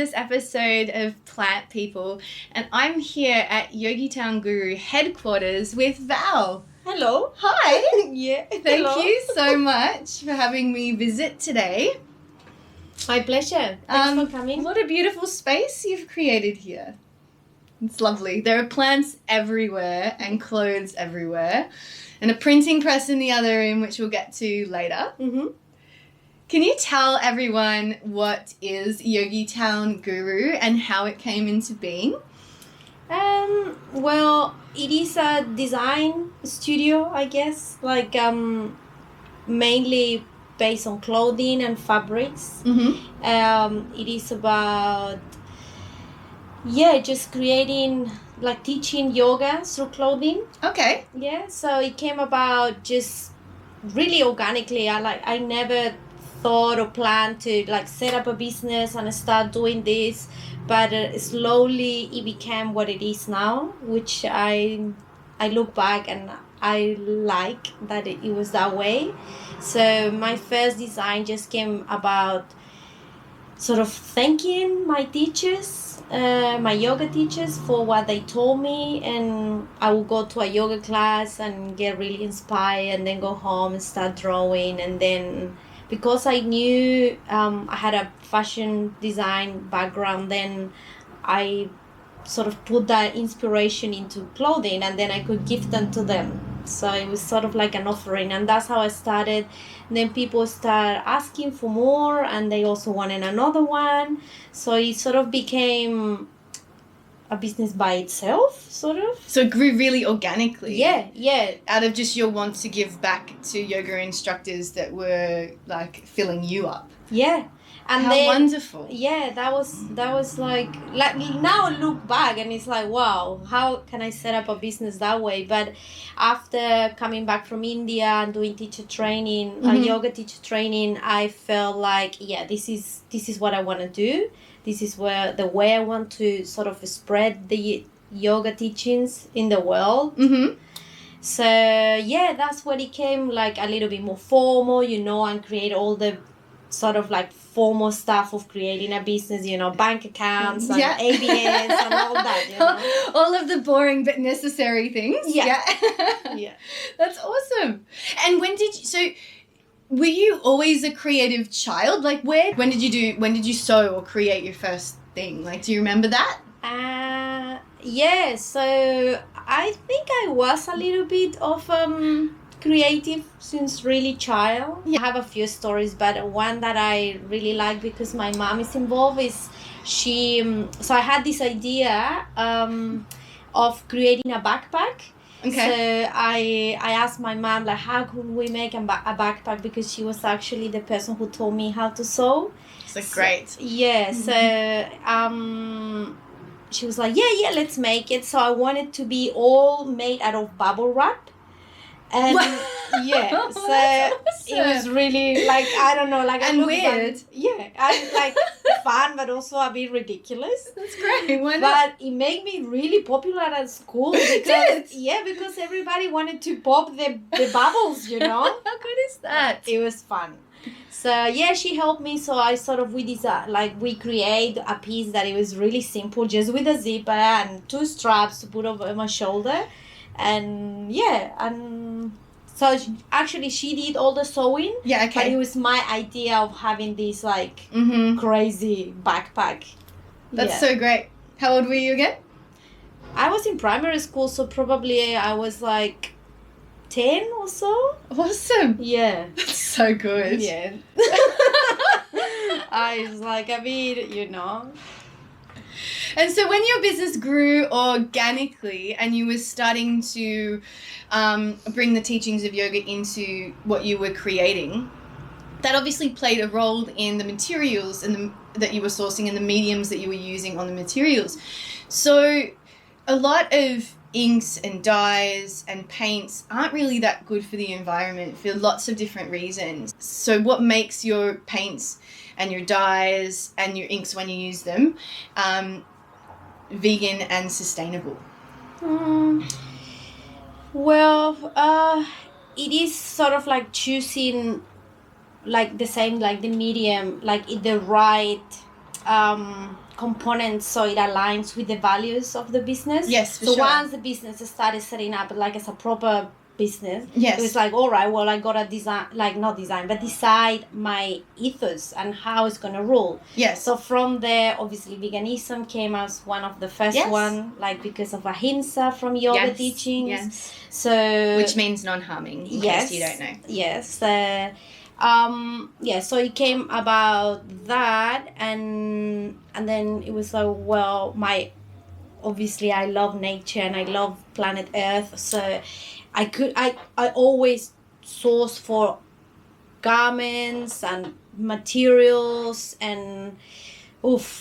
this episode of Plant People, and I'm here at Yogitown.guru headquarters with Val. Hello. Hi. Yeah. Thank you so much for having me visit today. My pleasure. Thanks for coming. What a beautiful space you've created here. It's lovely. There are plants everywhere and clothes everywhere, and a printing press in the other room, which we'll get to later. Mm-hmm. Can you tell everyone what is Yogi.Town.guru and how it came into being? Well, it is a design studio, I guess, like mainly based on clothing and fabrics. Mm-hmm. It is about, just creating, like teaching yoga through clothing. Okay. Yeah, so it came about just really organically. I never thought or planned to like set up a business and start doing this, but slowly it became what it is now, which I look back and I like that it was that way. So my first design just came about sort of thanking my teachers, my yoga teachers, for what they told me, and I would go to a yoga class and get really inspired and then go home and start drawing. And then because I knew I had a fashion design background, then I sort of put that inspiration into clothing, and then I could give them to them. So it was sort of like an offering, and that's how I started. And then people start asking for more, and they also wanted another one. So it sort of became a business by itself, sort of. So it grew really organically. Yeah. Out of just your want to give back to yoga instructors that were like filling you up. Yeah. And how then, wonderful. Yeah, that was like now I look back and it's like, wow, how can I set up a business that way? But after coming back from India and doing teacher training, yoga teacher training, I felt like, this is what I want to do. This is the way I want to sort of spread the yoga teachings in the world. Mm-hmm. So that's when it came like a little bit more formal, and create all the sort of like formal stuff of creating a business, bank accounts and ABS and all that, all of the boring but necessary things. Yeah. That's awesome. And were you always a creative child? Like when did you sew or create your first thing? Like, do you remember that? So I think I was a little bit of creative since really child. I have a few stories, but one that I really like because my mom is involved is so I had this idea of creating a backpack. Okay. So I asked my mom, like, how could we make a backpack, because she was actually the person who taught me how to sew. It's great. Yeah. Mm-hmm. So she was like, yeah, let's make it. So I wanted to be all made out of bubble wrap. And That's so awesome. it was really like, I don't know, like, and weird. And like fun, but also a bit ridiculous. That's great. Why not? But it made me really popular at school because everybody wanted to pop the bubbles, How good is that? It was fun. So she helped me. So I sort of we create a piece that it was really simple, just with a zipper and 2 straps to put over my shoulder. And so she did all the sewing. Yeah, okay. But it was my idea of having this like crazy backpack. That's so great. How old were you again? I was in primary school, so probably I was like 10 or so. Awesome. Yeah. That's so good. Yeah. I was like, And so when your business grew organically and you were starting to bring the teachings of yoga into what you were creating, that obviously played a role in the materials that you were sourcing and the mediums that you were using on the materials. So a lot of inks and dyes and paints aren't really that good for the environment for lots of different reasons. So what makes your paints and your dyes and your inks when you use them vegan and sustainable? Well, it is sort of like choosing like the same, like the medium, like the right components so it aligns with the values of the business. Yes, for so sure. once the business started setting up like as a proper business, Yes. it was like, all right, well, I gotta decide my ethos and how it's gonna rule. Yes. So from there, obviously veganism came as one of the first Yes. one, like because of ahimsa from yoga teachings. Yes. So which means non-harming, in yes, case you don't know. Yes. So it came about that, and then it was like, well, obviously I love nature and I love planet Earth, so I always source for garments and materials and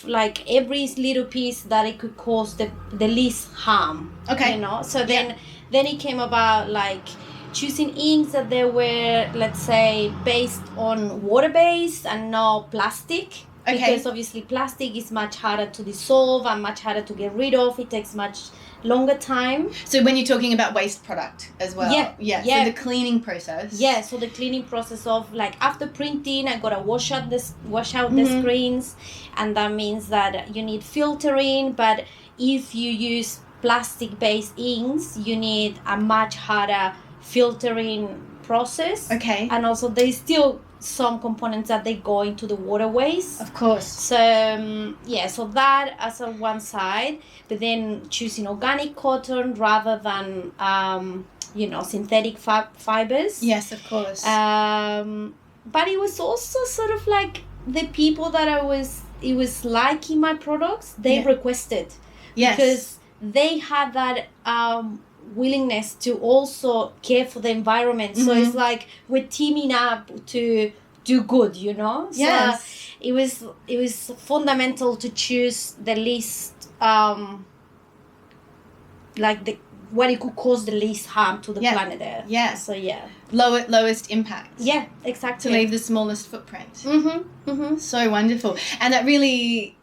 like every little piece that it could cause the least harm. Okay. You know, so then it came about like choosing inks that they were, let's say, based on water-based and not plastic. Okay. Because obviously plastic is much harder to dissolve and much harder to get rid of. It takes much longer time. So when you're talking about waste product as well. Yeah. So the cleaning process. Yeah, so the cleaning process of like after printing, I gotta wash out the screens, and that means that you need filtering. But if you use plastic-based inks, you need a much harder filtering process. Okay. And also there's still some components that they go into the waterways. Of course. So so that as a one side, but then choosing organic cotton rather than synthetic fibers. Yes, of course. But it was also sort of like the people that it was liking my products, they requested. Yes. Because they had that willingness to also care for the environment. So it's like we're teaming up to do good, you know? So yes. It was fundamental to choose the least what it could cause the least harm to the planet Earth. Yeah. So lowest impact. Yeah, exactly. To leave the smallest footprint. So wonderful. And that really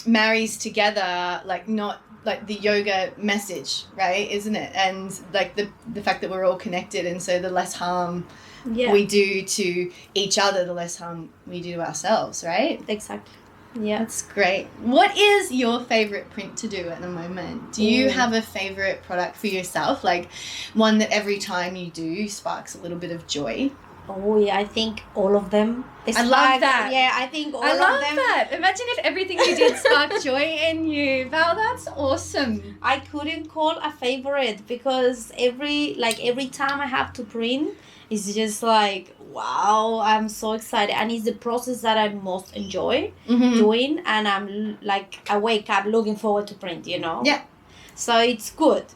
marries together not like the yoga message, right? Isn't it? And like the fact that we're all connected, and so the less harm we do to each other, the less harm we do to ourselves, right? Exactly. Yeah. That's great. What is your favorite print to do at the moment? Do you have a favorite product for yourself? Like one that every time you do sparks a little bit of joy? Oh yeah, I think all of them. I love that. Yeah, I think all I of love them. that. Imagine if everything you did sparked joy in you. Val, that's awesome. I couldn't call a favorite because every time I have to print, it's just like, wow, I'm so excited. And it's the process that I most enjoy doing. And I'm like, I wake up looking forward to print, you know? Yeah. So it's good.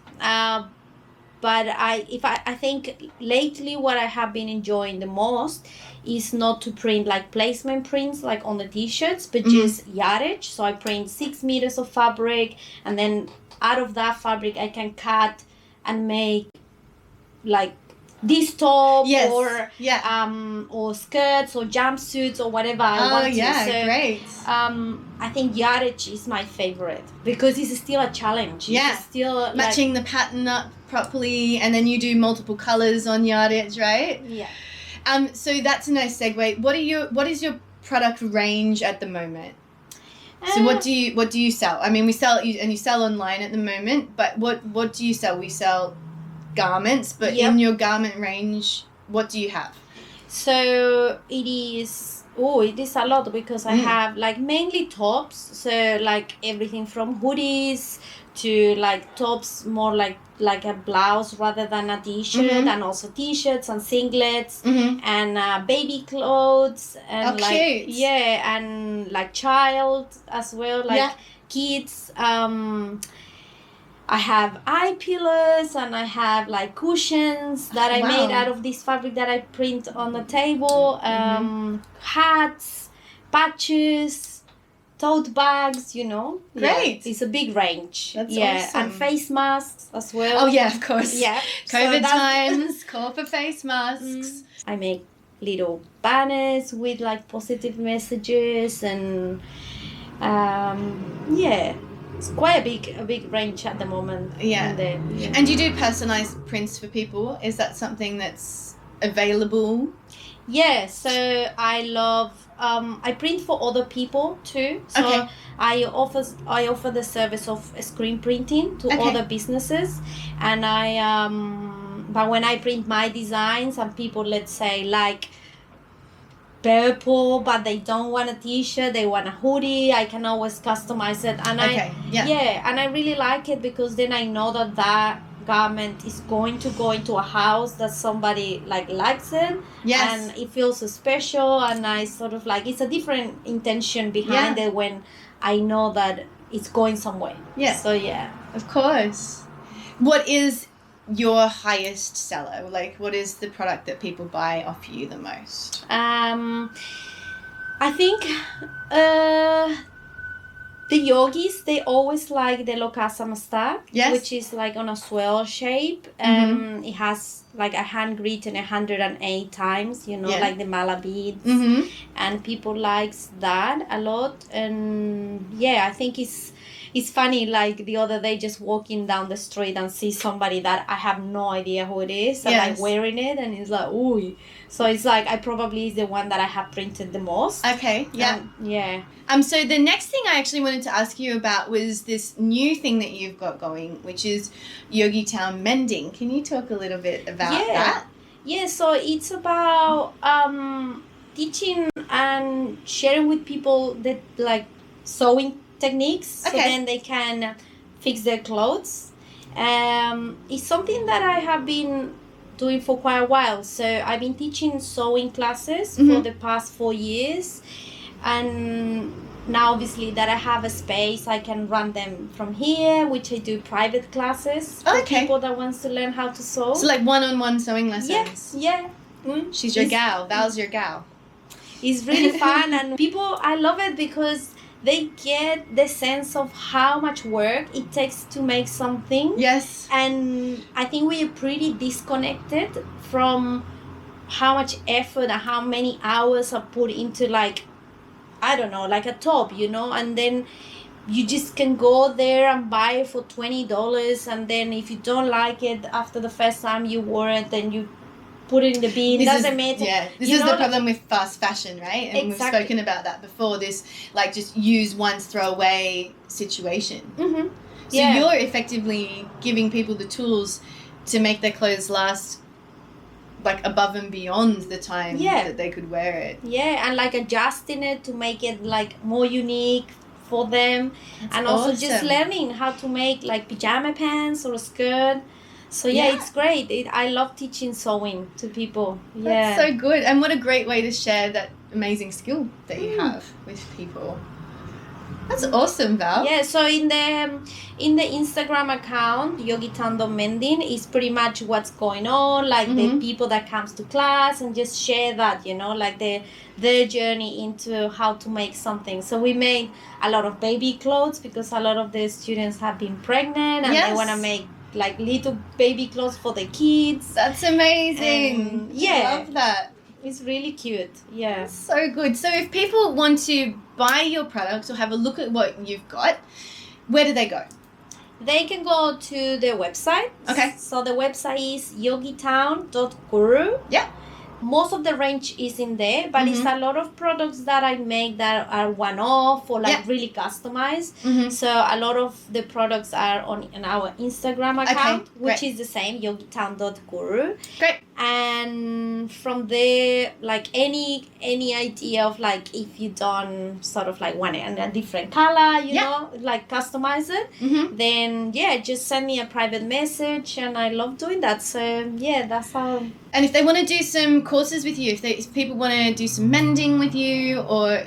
But I think lately what I have been enjoying the most is not to print like placement prints like on the t-shirts, but just yardage. So I print 6 meters of fabric, and then out of that fabric I can cut and make like this top or skirts or jumpsuits or whatever I want to. So, great. I think yardage is my favorite because it's still a challenge. Yeah. It's still matching the pattern up properly, and then you do multiple colors on yardage, right? Yeah. So that's a nice segue. What is your product range at the moment? So what do you sell? I mean, you sell online at the moment, but what do you sell? We sell garments, but in your garment range, what do you have? So it is a lot because I have like mainly tops, so like everything from hoodies to like tops, more like a blouse rather than a t-shirt, and also t-shirts and singlets and baby clothes and cute. And like child as well, like kids. I have eye pillars and I have like cushions that I made out of this fabric that I print on the table. Hats, patches, tote bags, you know. Great. Yeah, it's a big range. That's awesome. And face masks as well. Oh yeah, of course. Yeah. COVID times, call for face masks. I make little banners with like positive messages and it's quite a big range at the moment. Yeah. And you do personalized prints for people? Is that something that's available? Yeah, so I love I print for other people too. So Okay. I offer the service of screen printing to Okay. other businesses, and but when I print my designs and people, let's say, like purple, but they don't want a t-shirt, they want a hoodie, I can always customize it. And and I really like it, because then I know that garment is going to go into a house that somebody like likes it. Yes. And it feels special, and I sort of like, it's a different intention behind it when I know that it's going somewhere. Yeah. So yeah. Of course. What is your highest seller? Like, what is the product that people buy off you the most? I think the yogis, they always like the Lokasa Mustard, which is like on a swirl shape. It has like a handwritten 108 times, like the mala beads. And people likes that a lot. And I think it's funny, like the other day, just walking down the street and see somebody that I have no idea who it is, and like wearing it, and it's like, ooh. So it's like, I probably is the one that I have printed the most. Okay, yeah. So the next thing I actually wanted to ask you about was this new thing that you've got going, which is Yogi Town mending. Can you talk a little bit about that? Yeah, so it's about teaching and sharing with people that like sewing techniques, so then they can fix their clothes. It's something that I have been doing for quite a while. So I've been teaching sewing classes for the past 4 years, and now obviously that I have a space, I can run them from here, which I do private classes for people that wants to learn how to sew. So like one-on-one sewing lessons. She's your gal. Val's your gal. It's really fun, and people, I love it because they get the sense of how much work it takes to make something. Yes. And I think we are pretty disconnected from how much effort and how many hours are put into, like, I don't know, like a top, and then you just can go there and buy it for $20, and then if you don't like it after the first time you wore it, then you put it in the bin. Doesn't matter. Yeah, this is the problem with fast fashion, right? And we've spoken about that before. This like just use once, throw away situation. So you're effectively giving people the tools to make their clothes last, like above and beyond the time that they could wear it. Yeah, and like adjusting it to make it like more unique for them. That's and also just learning how to make like pajama pants or a skirt. So it's great. I love teaching sewing to people. That's so good. And what a great way to share that amazing skill that you have with people. That's awesome, Val. Yeah, so in the Instagram account, Yogitown.mending, is pretty much what's going on, like the people that comes to class, and just share that, like their journey into how to make something. So we made a lot of baby clothes, because a lot of the students have been pregnant, and they want to make like little baby clothes for the kids. That's amazing. I love that. It's really cute. Yeah. That's so good. So if people want to buy your products or have a look at what you've got, where do they go? They can go to their website. Okay. So the website is Yogitown.guru. Yeah. Most of the range is in there, but it's a lot of products that I make that are one-off or like really customized. So a lot of the products are on our Instagram account, which is the same, Yogitown.guru. Great. And from there, like any idea of like if you don't sort of like want it in a different color, you know, like customize it, then just send me a private message, and I love doing that. So that's how. And if they want to do some courses with you, if people want to do some mending with you, or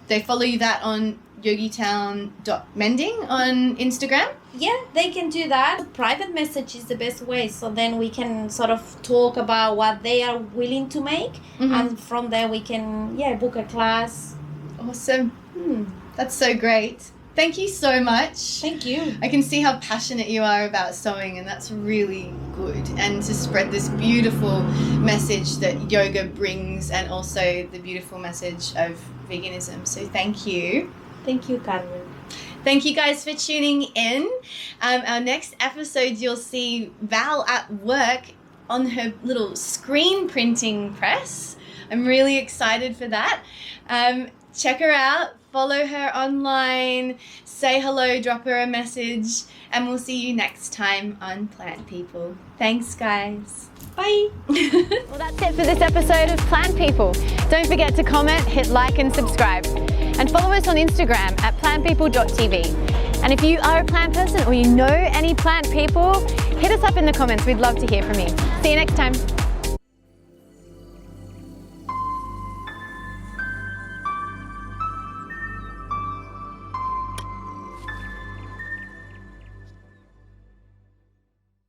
they follow you that on Yogitown.mending on Instagram? Yeah, they can do that. The private message is the best way. So then we can sort of talk about what they are willing to make. And from there we can, book a class. Awesome. That's so great. Thank you so much. Thank you. I can see how passionate you are about sewing, and that's really good. And to spread this beautiful message that yoga brings, and also the beautiful message of veganism. So thank you. Thank you, Carmen. Thank you guys for tuning in. Our next episode, you'll see Val at work on her little screen printing press. I'm really excited for that. Check her out, follow her online, say hello, drop her a message, and we'll see you next time on Plant People. Thanks, guys. Bye. Well, that's it for this episode of Plant People. Don't forget to comment, hit like and subscribe. And follow us on Instagram at plantpeople.tv. And if you are a plant person or you know any plant people, hit us up in the comments. We'd love to hear from you. See you next time.